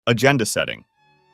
Agenda setting.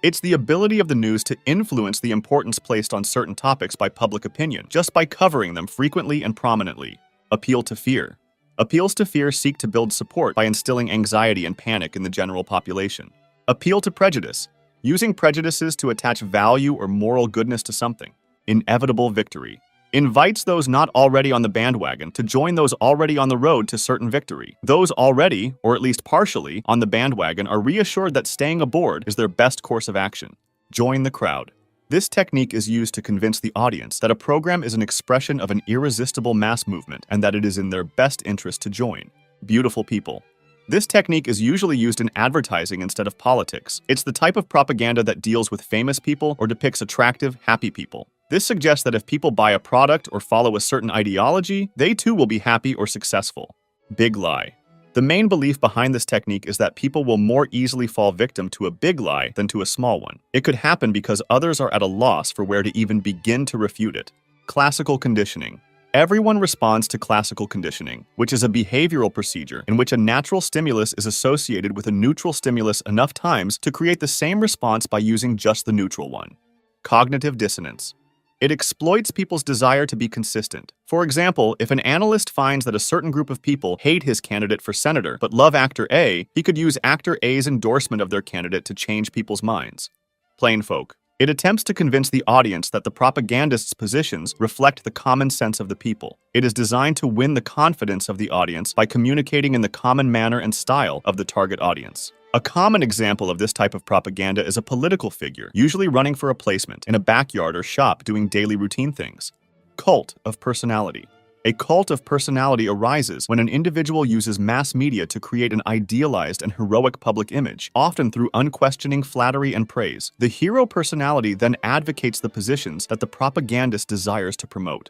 It's the ability of the news to influence the importance placed on certain topics by public opinion, just by covering them frequently and prominently. Appeal to fear. Appeals to fear seek to build support by instilling anxiety and panic in the general population. Appeal to prejudice. Using prejudices to attach value or moral goodness to something. Inevitable victory. Invites those not already on the bandwagon to join those already on the road to certain victory. Those already, or at least partially, on the bandwagon are reassured that staying aboard is their best course of action. Join the crowd. This technique is used to convince the audience that a program is an expression of an irresistible mass movement and that it is in their best interest to join. Beautiful people. This technique is usually used in advertising instead of politics. It's the type of propaganda that deals with famous people or depicts attractive, happy people. This suggests that if people buy a product or follow a certain ideology, they too will be happy or successful. Big lie. The main belief behind this technique is that people will more easily fall victim to a big lie than to a small one. It could happen because others are at a loss for where to even begin to refute it. Classical conditioning. Everyone responds to classical conditioning, which is a behavioral procedure in which a natural stimulus is associated with a neutral stimulus enough times to create the same response by using just the neutral one. Cognitive dissonance. It exploits people's desire to be consistent. For example, if an analyst finds that a certain group of people hate his candidate for senator but love actor A, he could use actor A's endorsement of their candidate to change people's minds. Plain folk. It attempts to convince the audience that the propagandist's positions reflect the common sense of the people. It is designed to win the confidence of the audience by communicating in the common manner and style of the target audience. A common example of this type of propaganda is a political figure, usually running for a placement in a backyard or shop doing daily routine things. Cult of personality. A cult of personality arises when an individual uses mass media to create an idealized and heroic public image, often through unquestioning flattery and praise. The hero personality then advocates the positions that the propagandist desires to promote.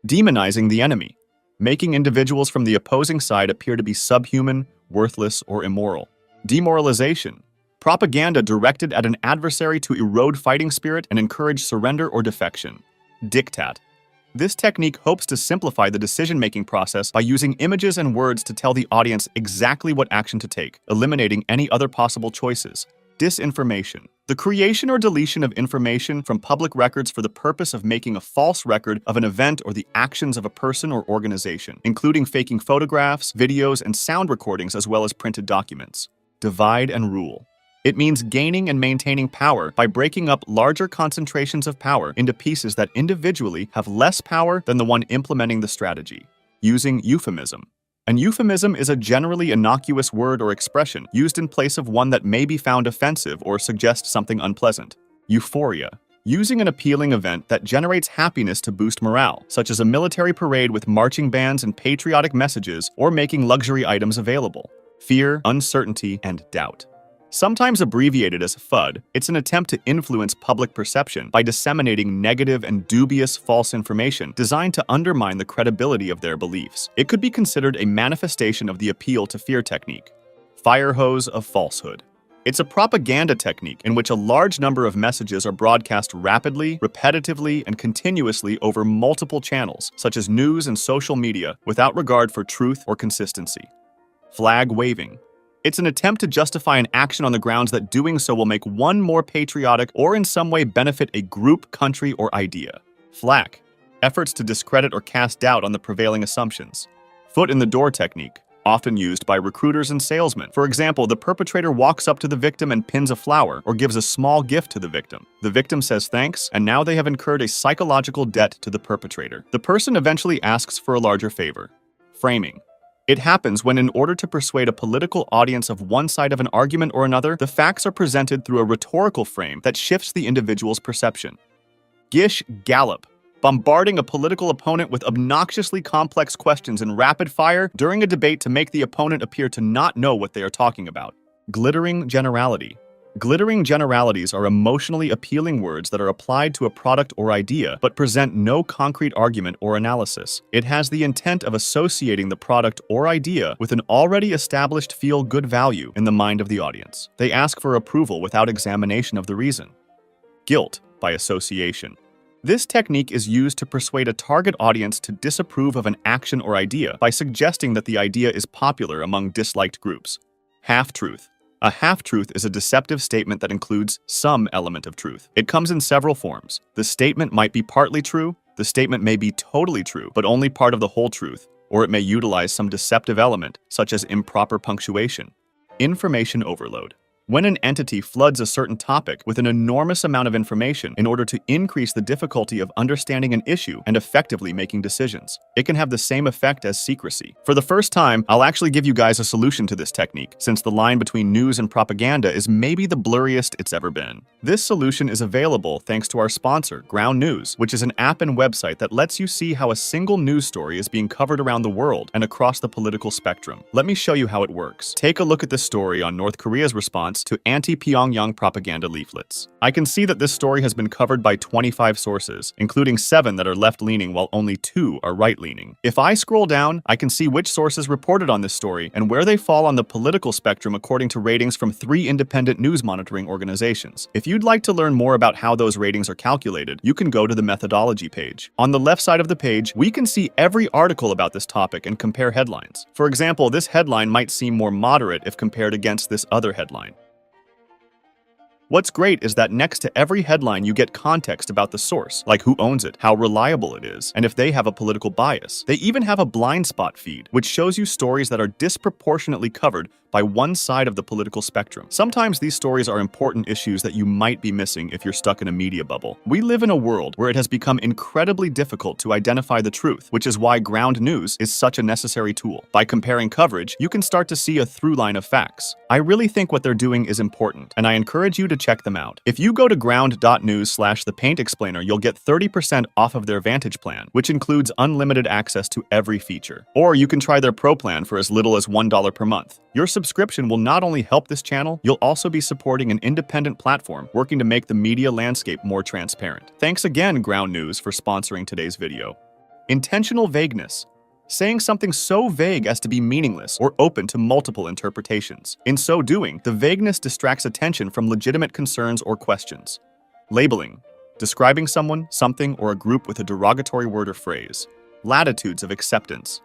Demonizing the enemy. Making individuals from the opposing side appear to be subhuman, worthless, or immoral. Demoralization. Propaganda directed at an adversary to erode fighting spirit and encourage surrender or defection. Diktat. This technique hopes to simplify the decision-making process by using images and words to tell the audience exactly what action to take, eliminating any other possible choices. Disinformation. The creation or deletion of information from public records for the purpose of making a false record of an event or the actions of a person or organization, including faking photographs, videos, and sound recordings as well as printed documents. Divide and rule. It means gaining and maintaining power by breaking up larger concentrations of power into pieces that individually have less power than the one implementing the strategy. Using euphemism. An euphemism is a generally innocuous word or expression used in place of one that may be found offensive or suggests something unpleasant. Euphoria. Using an appealing event that generates happiness to boost morale, such as a military parade with marching bands and patriotic messages, or making luxury items available. Fear, uncertainty, and doubt. Sometimes abbreviated as FUD, it's an attempt to influence public perception by disseminating negative and dubious false information designed to undermine the credibility of their beliefs. It could be considered a manifestation of the appeal to fear technique. Fire hose of falsehood. It's a propaganda technique in which a large number of messages are broadcast rapidly, repetitively, and continuously over multiple channels, such as news and social media, without regard for truth or consistency. Flag waving. It's an attempt to justify an action on the grounds that doing so will make one more patriotic or in some way benefit a group, country, or idea. Flack. Efforts to discredit or cast doubt on the prevailing assumptions. Foot in the door technique. Often used by recruiters and salesmen. For example, the perpetrator walks up to the victim and pins a flower or gives a small gift to the victim. The victim says thanks, and now they have incurred a psychological debt to the perpetrator. The person eventually asks for a larger favor. Framing. It happens when, in order to persuade a political audience of one side of an argument or another, the facts are presented through a rhetorical frame that shifts the individual's perception. Gish gallop. Bombarding a political opponent with obnoxiously complex questions in rapid fire during a debate to make the opponent appear to not know what they are talking about. Glittering generality. Glittering generalities are emotionally appealing words that are applied to a product or idea, but present no concrete argument or analysis. It has the intent of associating the product or idea with an already established feel-good value in the mind of the audience. They ask for approval without examination of the reason. Guilt by association. This technique is used to persuade a target audience to disapprove of an action or idea by suggesting that the idea is popular among disliked groups. Half-truth. A half-truth is a deceptive statement that includes some element of truth. It comes in several forms. The statement might be partly true, the statement may be totally true, but only part of the whole truth, or it may utilize some deceptive element, such as improper punctuation. Information overload. When an entity floods a certain topic with an enormous amount of information in order to increase the difficulty of understanding an issue and effectively making decisions, it can have the same effect as secrecy. For the first time, I'll actually give you guys a solution to this technique, since the line between news and propaganda is maybe the blurriest it's ever been. This solution is available thanks to our sponsor, Ground News, which is an app and website that lets you see how a single news story is being covered around the world and across the political spectrum. Let me show you how it works. Take a look at this story on North Korea's response to anti-Pyongyang propaganda leaflets. I can see that this story has been covered by 25 sources, including 7 that are left-leaning while only 2 are right-leaning. If I scroll down, I can see which sources reported on this story and where they fall on the political spectrum according to ratings from 3 independent news monitoring organizations. If you'd like to learn more about how those ratings are calculated, you can go to the methodology page. On the left side of the page, we can see every article about this topic and compare headlines. For example, this headline might seem more moderate if compared against this other headline. What's great is that next to every headline you get context about the source, like who owns it, how reliable it is, and if they have a political bias. They even have a blind spot feed, which shows you stories that are disproportionately covered by one side of the political spectrum. Sometimes these stories are important issues that you might be missing if you're stuck in a media bubble. We live in a world where it has become incredibly difficult to identify the truth, which is why Ground News is such a necessary tool. By comparing coverage, you can start to see a through line of facts. I really think what they're doing is important, and I encourage you to check them out. If you go to ground.news/thepaintexplainer, you'll get 30% off of their Vantage plan, which includes unlimited access to every feature. Or you can try their Pro plan for as little as $1 per month. Your subscription will not only help this channel, you'll also be supporting an independent platform working to make the media landscape more transparent. Thanks again, Ground News, for sponsoring today's video. Intentional vagueness. Saying something so vague as to be meaningless or open to multiple interpretations. In so doing, the vagueness distracts attention from legitimate concerns or questions. Labeling. Describing someone, something, or a group with a derogatory word or phrase. Latitudes of acceptance.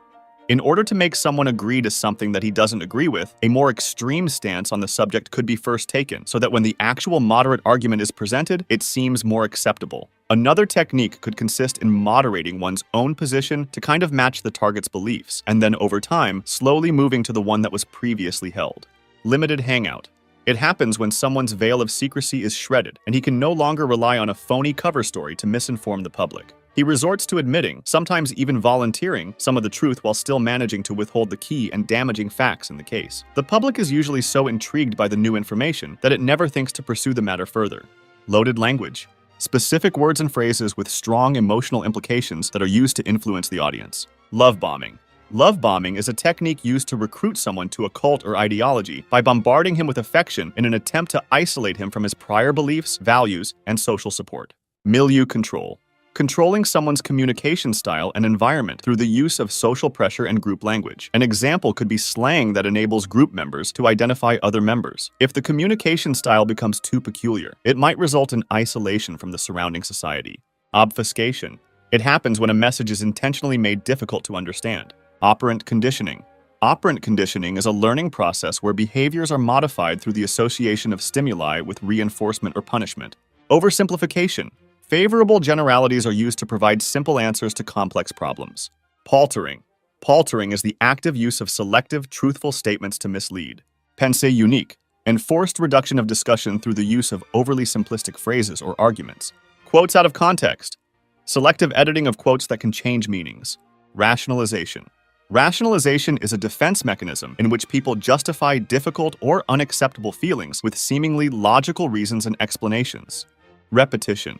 In order to make someone agree to something that he doesn't agree with, a more extreme stance on the subject could be first taken, so that when the actual moderate argument is presented, it seems more acceptable. Another technique could consist in moderating one's own position to kind of match the target's beliefs, and then over time, slowly moving to the one that was previously held. Limited hangout. It happens when someone's veil of secrecy is shredded, and he can no longer rely on a phony cover story to misinform the public. He resorts to admitting, sometimes even volunteering, some of the truth while still managing to withhold the key and damaging facts in the case. The public is usually so intrigued by the new information that it never thinks to pursue the matter further. Loaded language. Specific words and phrases with strong emotional implications that are used to influence the audience. Love bombing. Love bombing is a technique used to recruit someone to a cult or ideology by bombarding him with affection in an attempt to isolate him from his prior beliefs, values, and social support. Milieu control. Controlling someone's communication style and environment through the use of social pressure and group language. An example could be slang that enables group members to identify other members. If the communication style becomes too peculiar, it might result in isolation from the surrounding society. Obfuscation. It happens when a message is intentionally made difficult to understand. Operant conditioning. Operant conditioning is a learning process where behaviors are modified through the association of stimuli with reinforcement or punishment. Oversimplification. Favorable generalities are used to provide simple answers to complex problems. Paltering. Paltering is the active use of selective, truthful statements to mislead. Pensée unique. Enforced reduction of discussion through the use of overly simplistic phrases or arguments. Quotes out of context. Selective editing of quotes that can change meanings. Rationalization. Rationalization is a defense mechanism in which people justify difficult or unacceptable feelings with seemingly logical reasons and explanations. Repetition.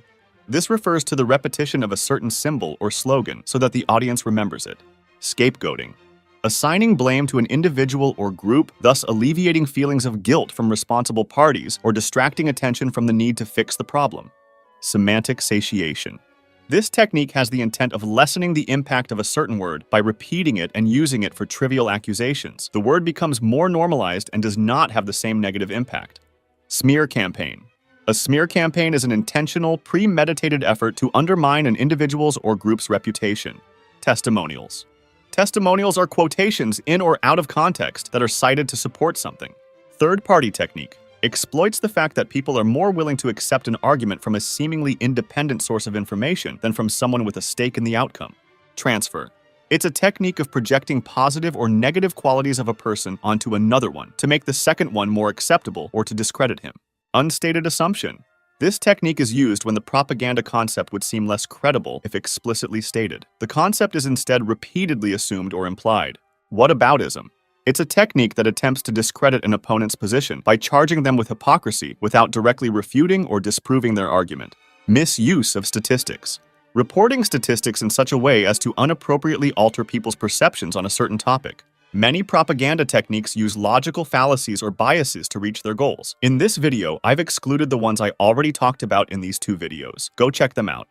This refers to the repetition of a certain symbol or slogan so that the audience remembers it. Scapegoating. Assigning blame to an individual or group, thus alleviating feelings of guilt from responsible parties or distracting attention from the need to fix the problem. Semantic satiation. This technique has the intent of lessening the impact of a certain word by repeating it and using it for trivial accusations. The word becomes more normalized and does not have the same negative impact. Smear campaign. A smear campaign is an intentional, premeditated effort to undermine an individual's or group's reputation. Testimonials. Testimonials are quotations in or out of context that are cited to support something. Third-party technique exploits the fact that people are more willing to accept an argument from a seemingly independent source of information than from someone with a stake in the outcome. Transfer. It's a technique of projecting positive or negative qualities of a person onto another one to make the second one more acceptable or to discredit him. Unstated assumption. This technique is used when the propaganda concept would seem less credible if explicitly stated. The concept is instead repeatedly assumed or implied. Whataboutism. It's a technique that attempts to discredit an opponent's position by charging them with hypocrisy without directly refuting or disproving their argument. Misuse of statistics. Reporting statistics in such a way as to inappropriately alter people's perceptions on a certain topic. Many propaganda techniques use logical fallacies or biases to reach their goals. In this video, I've excluded the ones I already talked about in these two videos. Go check them out.